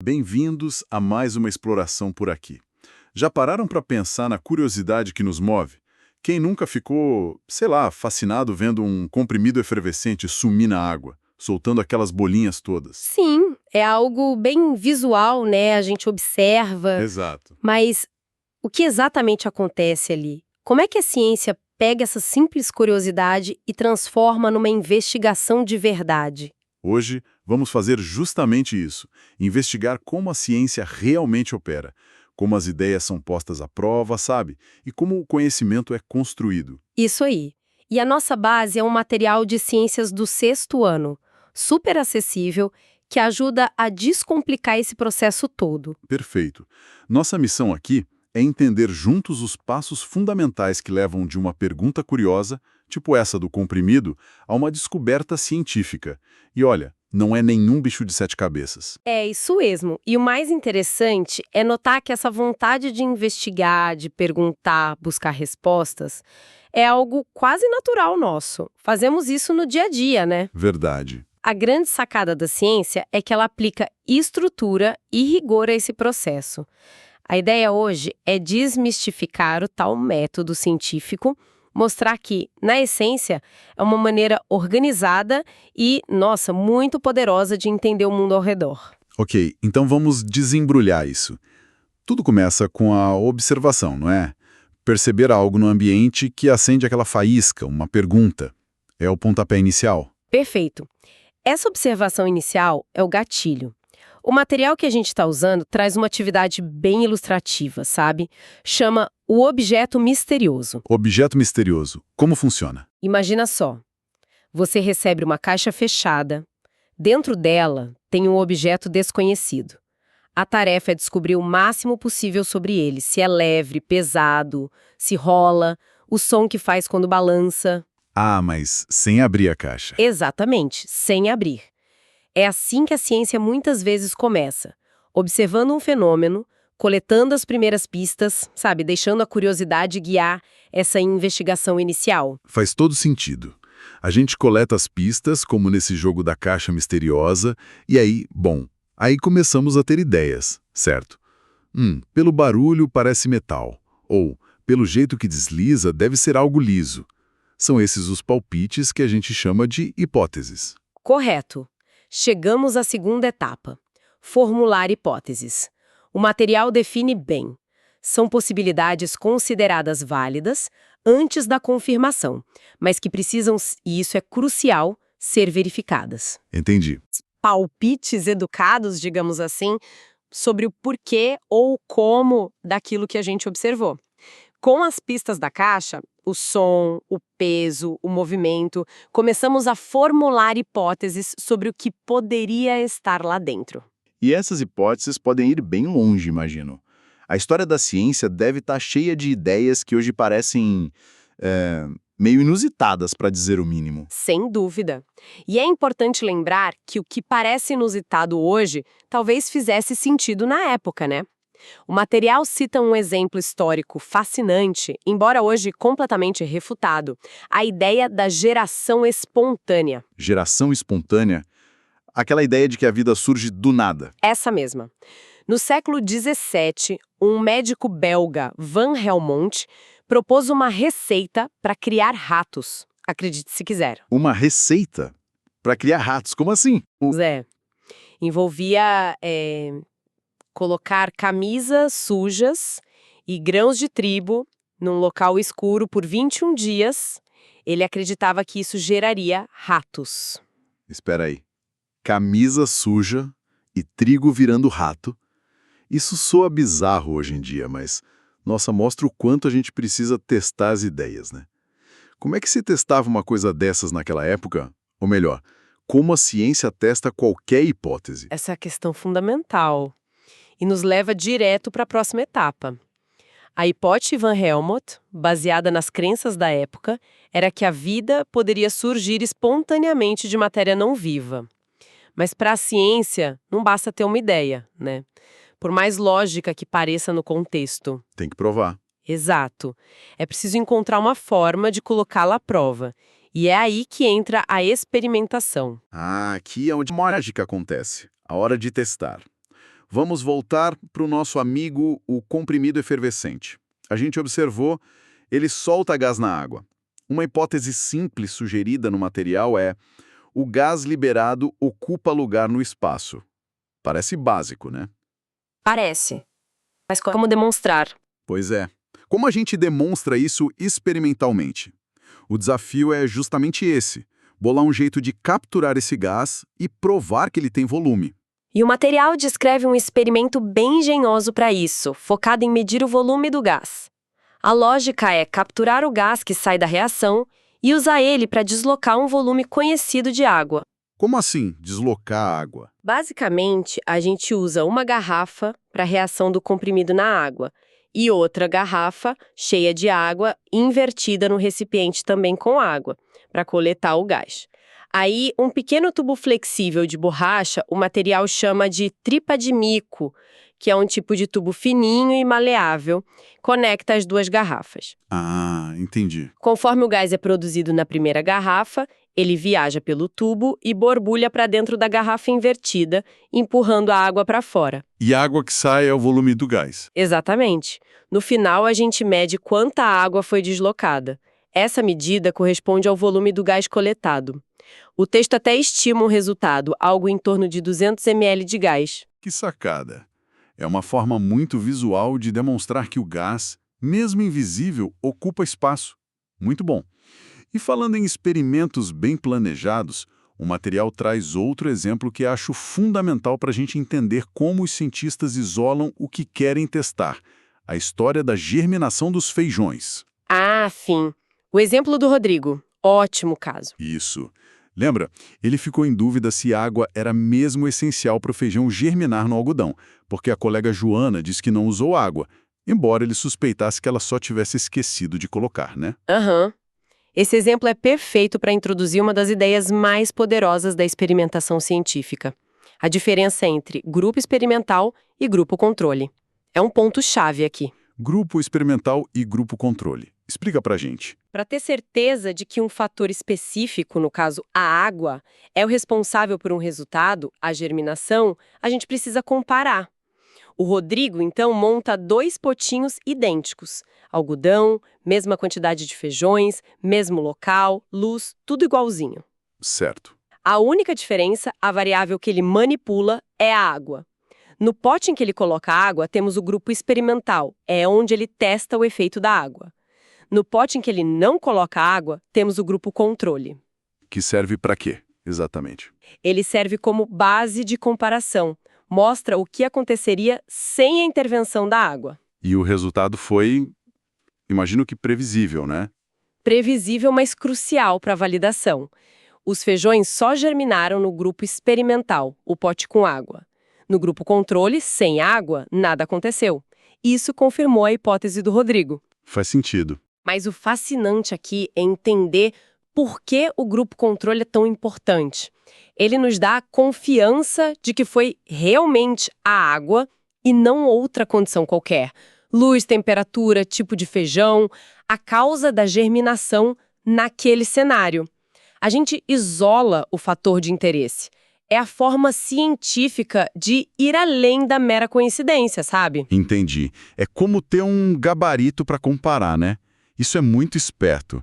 Bem-vindos a mais uma exploração por aqui. Já pararam para pensar na curiosidade que nos move? Quem nunca ficou, sei lá, fascinado vendo um comprimido efervescente sumir na água, soltando aquelas bolinhas todas? Sim, é algo bem visual, né? A gente observa, Exato. mas o que exatamente acontece ali? Como é que a ciência pega essa simples curiosidade e transforma numa investigação de verdade? Hoje vamos fazer justamente isso, investigar como a ciência realmente opera, como as ideias são postas à prova, sabe? E como o conhecimento é construído. Isso aí. E a nossa base é um material de ciências do sexto ano, super acessível, que ajuda a descomplicar esse processo todo. Perfeito. Nossa missão aqui é entender juntos os passos fundamentais que levam de uma pergunta curiosa, tipo essa do comprimido, a uma descoberta científica. E olha, não é nenhum bicho de sete cabeças. É isso mesmo. E o mais interessante é notar que essa vontade de investigar, de perguntar, buscar respostas, é algo quase natural nosso. Fazemos isso no dia a dia, né? Verdade. A grande sacada da ciência é que ela aplica estrutura e rigor a esse processo. A ideia hoje é desmistificar o tal método científico, mostrar que, na essência, é uma maneira organizada e, nossa, muito poderosa de entender o mundo ao redor. Ok, então vamos desembrulhar isso. Tudo começa com a observação, não é? Perceber algo no ambiente que acende aquela faísca, uma pergunta. É o pontapé inicial. Perfeito. Essa observação inicial é o gatilho. O material que a gente está usando traz uma atividade bem ilustrativa, sabe? Chama o objeto misterioso. Objeto misterioso. Como funciona? Imagina só, você recebe uma caixa fechada. Dentro dela tem um objeto desconhecido. A tarefa é descobrir o máximo possível sobre ele, se é leve, pesado, se rola, o som que faz quando balança. Ah, mas sem abrir a caixa. Exatamente, sem abrir. É assim que a ciência muitas vezes começa, observando um fenômeno, coletando as primeiras pistas, sabe, deixando a curiosidade guiar essa investigação inicial. Faz todo sentido. A gente coleta as pistas, como nesse jogo da caixa misteriosa, e aí, aí começamos a ter ideias, certo? Pelo barulho parece metal, ou pelo jeito que desliza deve ser algo liso. São esses os palpites que a gente chama de hipóteses. Correto. Chegamos à segunda etapa: formular hipóteses. O material define bem. São possibilidades consideradas válidas antes da confirmação, mas que precisam, e isso é crucial, ser verificadas. Entendi. Palpites educados, digamos assim, sobre o porquê ou como daquilo que a gente observou. Com as pistas da caixa, o som, o peso, o movimento, começamos a formular hipóteses sobre o que poderia estar lá dentro. E essas hipóteses podem ir bem longe, imagino. A história da ciência deve estar cheia de ideias que hoje parecem meio inusitadas, para dizer o mínimo. Sem dúvida. E é importante lembrar que o que parece inusitado hoje talvez fizesse sentido na época, né? O material cita um exemplo histórico fascinante, embora hoje completamente refutado: a ideia da geração espontânea. Geração espontânea? Aquela ideia de que a vida surge do nada. Essa mesma. No século XVII, um médico belga, Van Helmont, propôs uma receita para criar ratos. Acredite se quiser. Uma receita para criar ratos, como assim? Zé, envolvia colocar camisas sujas e grãos de trigo num local escuro por 21 dias. Ele acreditava que isso geraria ratos. Espera aí. Camisa suja e trigo virando rato. Isso soa bizarro hoje em dia, mas, nossa, mostra o quanto a gente precisa testar as ideias, né? Como é que se testava uma coisa dessas naquela época? Ou melhor, como a ciência testa qualquer hipótese? Essa é a questão fundamental e nos leva direto para a próxima etapa. A hipótese Van Helmont, baseada nas crenças da época, era que a vida poderia surgir espontaneamente de matéria não viva. Mas para a ciência, não basta ter uma ideia, né? Por mais lógica que pareça no contexto. Tem que provar. Exato. É preciso encontrar uma forma de colocá-la à prova. E é aí que entra a experimentação. Ah, aqui é onde a mágica acontece. A hora de testar. Vamos voltar para o nosso amigo, o comprimido efervescente. A gente observou, ele solta gás na água. Uma hipótese simples sugerida no material é: o gás liberado ocupa lugar no espaço. Parece básico, né? Parece. Mas como demonstrar? Pois é. Como a gente demonstra isso experimentalmente? O desafio é justamente esse: bolar um jeito de capturar esse gás e provar que ele tem volume. E o material descreve um experimento bem engenhoso para isso, focado em medir o volume do gás. A lógica é capturar o gás que sai da reação e usar ele para deslocar um volume conhecido de água. Como assim, deslocar a água? Basicamente, a gente usa uma garrafa para a reação do comprimido na água e outra garrafa cheia de água invertida no recipiente também com água, para coletar o gás. Aí, um pequeno tubo flexível de borracha, o material chama de tripa de mico, que é um tipo de tubo fininho e maleável, conecta as duas garrafas. Ah, entendi. Conforme o gás é produzido na primeira garrafa, ele viaja pelo tubo e borbulha para dentro da garrafa invertida, empurrando a água para fora. E a água que sai é o volume do gás. Exatamente. No final, a gente mede quanta água foi deslocada. Essa medida corresponde ao volume do gás coletado. O texto até estima um resultado, algo em torno de 200 ml de gás. Que sacada! É uma forma muito visual de demonstrar que o gás, mesmo invisível, ocupa espaço. Muito bom. E falando em experimentos bem planejados, o material traz outro exemplo que acho fundamental para a gente entender como os cientistas isolam o que querem testar: a história da germinação dos feijões. Ah, sim. O exemplo do Rodrigo. Ótimo caso. Isso. Lembra? Ele ficou em dúvida se água era mesmo essencial para o feijão germinar no algodão, porque a colega Joana disse que não usou água, embora ele suspeitasse que ela só tivesse esquecido de colocar, né? Aham. Esse exemplo é perfeito para introduzir uma das ideias mais poderosas da experimentação científica: a diferença entre grupo experimental e grupo controle. É um ponto-chave aqui. Grupo experimental e grupo controle. Explica pra gente. Para ter certeza de que um fator específico, no caso a água, é o responsável por um resultado, a germinação, a gente precisa comparar. O Rodrigo, então, monta 2 potinhos idênticos. Algodão, mesma quantidade de feijões, mesmo local, luz, tudo igualzinho. Certo. A única diferença, a variável que ele manipula, é a água. No pote em que ele coloca a água, temos o grupo experimental, é onde ele testa o efeito da água. No pote em que ele não coloca água, temos o grupo controle. Que serve pra quê, exatamente? Ele serve como base de comparação. Mostra o que aconteceria sem a intervenção da água. E o resultado foi, imagino que previsível, né? Previsível, mas crucial para a validação. Os feijões só germinaram no grupo experimental, o pote com água. No grupo controle, sem água, nada aconteceu. Isso confirmou a hipótese do Rodrigo. Faz sentido. Mas o fascinante aqui é entender por que o grupo controle é tão importante. Ele nos dá a confiança de que foi realmente a água e não outra condição qualquer. Luz, temperatura, tipo de feijão, a causa da germinação naquele cenário. A gente isola o fator de interesse. É a forma científica de ir além da mera coincidência, sabe? Entendi. É como ter um gabarito para comparar, né? Isso é muito esperto.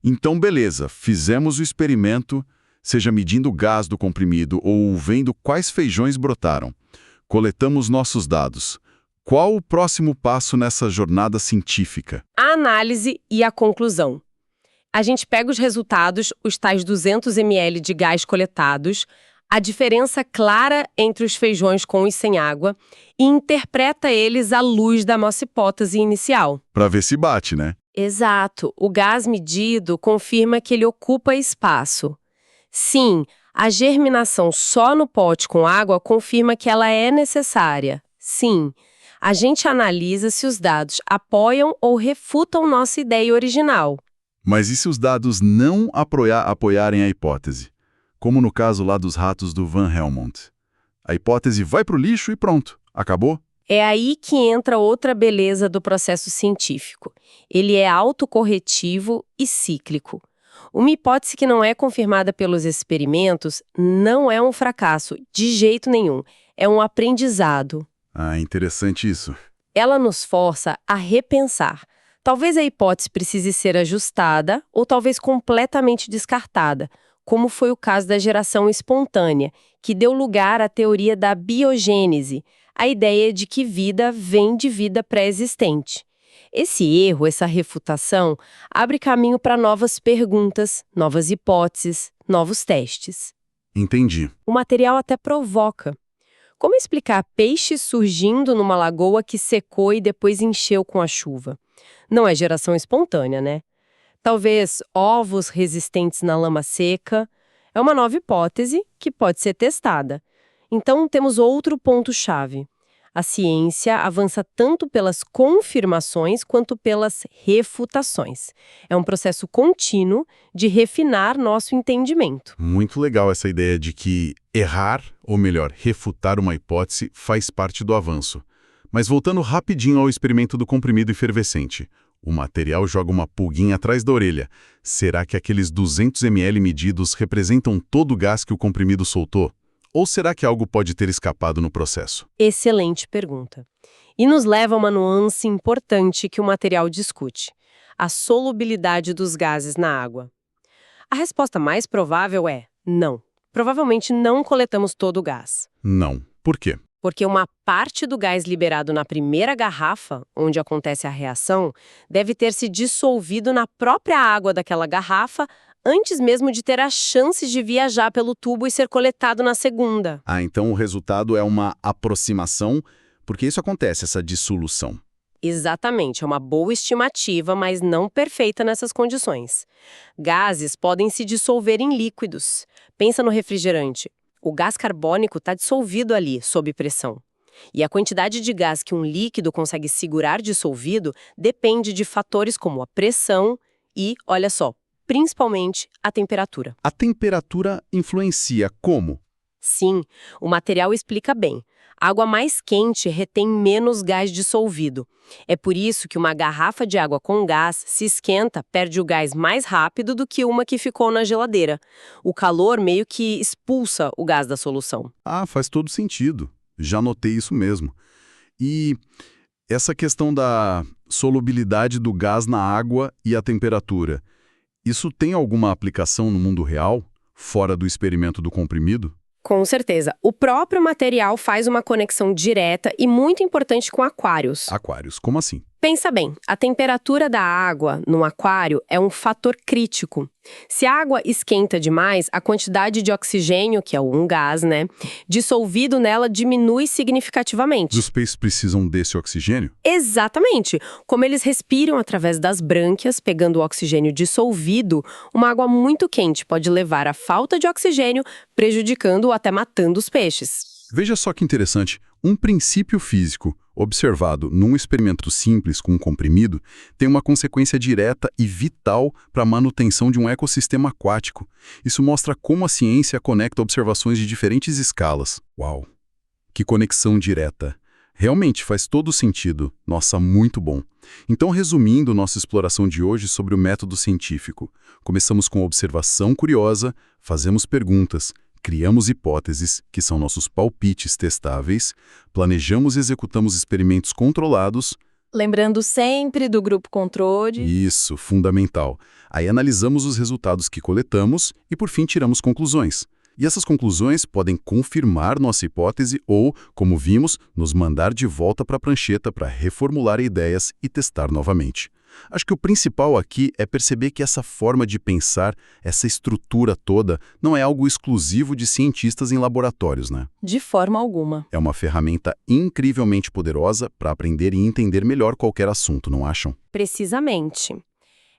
Então, beleza, fizemos o experimento, seja medindo o gás do comprimido ou vendo quais feijões brotaram. Coletamos nossos dados. Qual o próximo passo nessa jornada científica? A análise e a conclusão. A gente pega os resultados, os tais 200 ml de gás coletados, a diferença clara entre os feijões com e sem água, e interpreta eles à luz da nossa hipótese inicial. Para ver se bate, né? Exato. O gás medido confirma que ele ocupa espaço. Sim, a germinação só no pote com água confirma que ela é necessária. Sim, a gente analisa se os dados apoiam ou refutam nossa ideia original. Mas e se os dados não apoiarem a hipótese? Como no caso lá dos ratos do Van Helmont. A hipótese vai para o lixo e pronto, acabou? É aí que entra outra beleza do processo científico. Ele é autocorretivo e cíclico. Uma hipótese que não é confirmada pelos experimentos não é um fracasso, de jeito nenhum. É um aprendizado. Ah, interessante isso. Ela nos força a repensar. Talvez a hipótese precise ser ajustada ou talvez completamente descartada, como foi o caso da geração espontânea, que deu lugar à teoria da biogênese, a ideia de que vida vem de vida pré-existente. Esse erro, essa refutação, abre caminho para novas perguntas, novas hipóteses, novos testes. Entendi. O material até provoca. Como explicar peixes surgindo numa lagoa que secou e depois encheu com a chuva? Não é geração espontânea, né? Talvez ovos resistentes na lama seca. É uma nova hipótese que pode ser testada. Então, temos outro ponto-chave. A ciência avança tanto pelas confirmações quanto pelas refutações. É um processo contínuo de refinar nosso entendimento. Muito legal essa ideia de que errar, ou melhor, refutar uma hipótese, faz parte do avanço. Mas voltando rapidinho ao experimento do comprimido efervescente. O material joga uma pulguinha atrás da orelha. Será que aqueles 200 ml medidos representam todo o gás que o comprimido soltou? Ou será que algo pode ter escapado no processo? Excelente pergunta. E nos leva a uma nuance importante que o material discute: a solubilidade dos gases na água. A resposta mais provável é não. Provavelmente não coletamos todo o gás. Não. Por quê? Porque uma parte do gás liberado na primeira garrafa, onde acontece a reação, deve ter se dissolvido na própria água daquela garrafa antes mesmo de ter a chance de viajar pelo tubo e ser coletado na segunda. Ah, então o resultado é uma aproximação, porque isso acontece, essa dissolução. Exatamente, é uma boa estimativa, mas não perfeita nessas condições. Gases podem se dissolver em líquidos. Pensa no refrigerante. O gás carbônico está dissolvido ali, sob pressão. E a quantidade de gás que um líquido consegue segurar dissolvido depende de fatores como a pressão e, olha só, principalmente a temperatura. A temperatura influencia como? Sim, o material explica bem. Água mais quente retém menos gás dissolvido. É por isso que uma garrafa de água com gás se esquenta, perde o gás mais rápido do que uma que ficou na geladeira. O calor meio que expulsa o gás da solução. Ah, faz todo sentido. Já notei isso mesmo. E essa questão da solubilidade do gás na água e a temperatura, isso tem alguma aplicação no mundo real, fora do experimento do comprimido? Com certeza. O próprio material faz uma conexão direta e muito importante com aquários. Aquários, como assim? Pensa bem, a temperatura da água num aquário é um fator crítico. Se a água esquenta demais, a quantidade de oxigênio, que é um gás, dissolvido nela diminui significativamente. Os peixes precisam desse oxigênio? Exatamente. Como eles respiram através das brânquias, pegando o oxigênio dissolvido, uma água muito quente pode levar à falta de oxigênio, prejudicando ou até matando os peixes. Veja só que interessante, um princípio físico observado num experimento simples com um comprimido tem uma consequência direta e vital para a manutenção de um ecossistema aquático. Isso mostra como a ciência conecta observações de diferentes escalas. Uau! Que conexão direta! Realmente faz todo sentido. Nossa, muito bom. Então, resumindo nossa exploração de hoje sobre o método científico, começamos com observação curiosa, fazemos perguntas, criamos hipóteses, que são nossos palpites testáveis, planejamos e executamos experimentos controlados. Lembrando sempre do grupo controle. Isso, fundamental. Aí analisamos os resultados que coletamos e, por fim, tiramos conclusões. E essas conclusões podem confirmar nossa hipótese ou, como vimos, nos mandar de volta para a prancheta para reformular ideias e testar novamente. Acho que o principal aqui é perceber que essa forma de pensar, essa estrutura toda, não é algo exclusivo de cientistas em laboratórios, né? De forma alguma. É uma ferramenta incrivelmente poderosa para aprender e entender melhor qualquer assunto, não acham? Precisamente.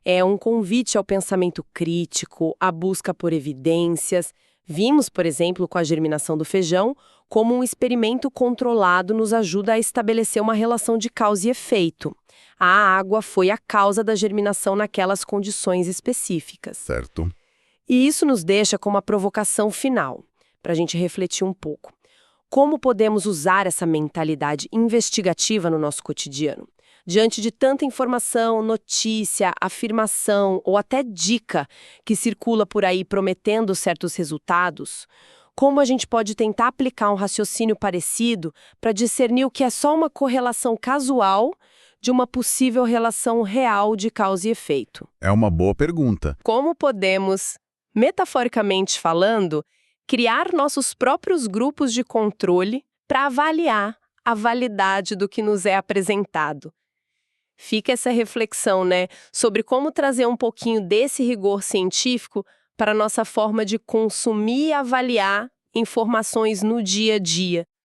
É um convite ao pensamento crítico, à busca por evidências. Vimos, por exemplo, com a germinação do feijão, como um experimento controlado nos ajuda a estabelecer uma relação de causa e efeito. A água foi a causa da germinação naquelas condições específicas. Certo. E isso nos deixa com uma provocação final, para a gente refletir um pouco. Como podemos usar essa mentalidade investigativa no nosso cotidiano? Diante de tanta informação, notícia, afirmação ou até dica que circula por aí prometendo certos resultados, como a gente pode tentar aplicar um raciocínio parecido para discernir o que é só uma correlação casual de uma possível relação real de causa e efeito. É uma boa pergunta. Como podemos, metaforicamente falando, criar nossos próprios grupos de controle para avaliar a validade do que nos é apresentado? Fica essa reflexão, né, sobre como trazer um pouquinho desse rigor científico para a nossa forma de consumir e avaliar informações no dia a dia,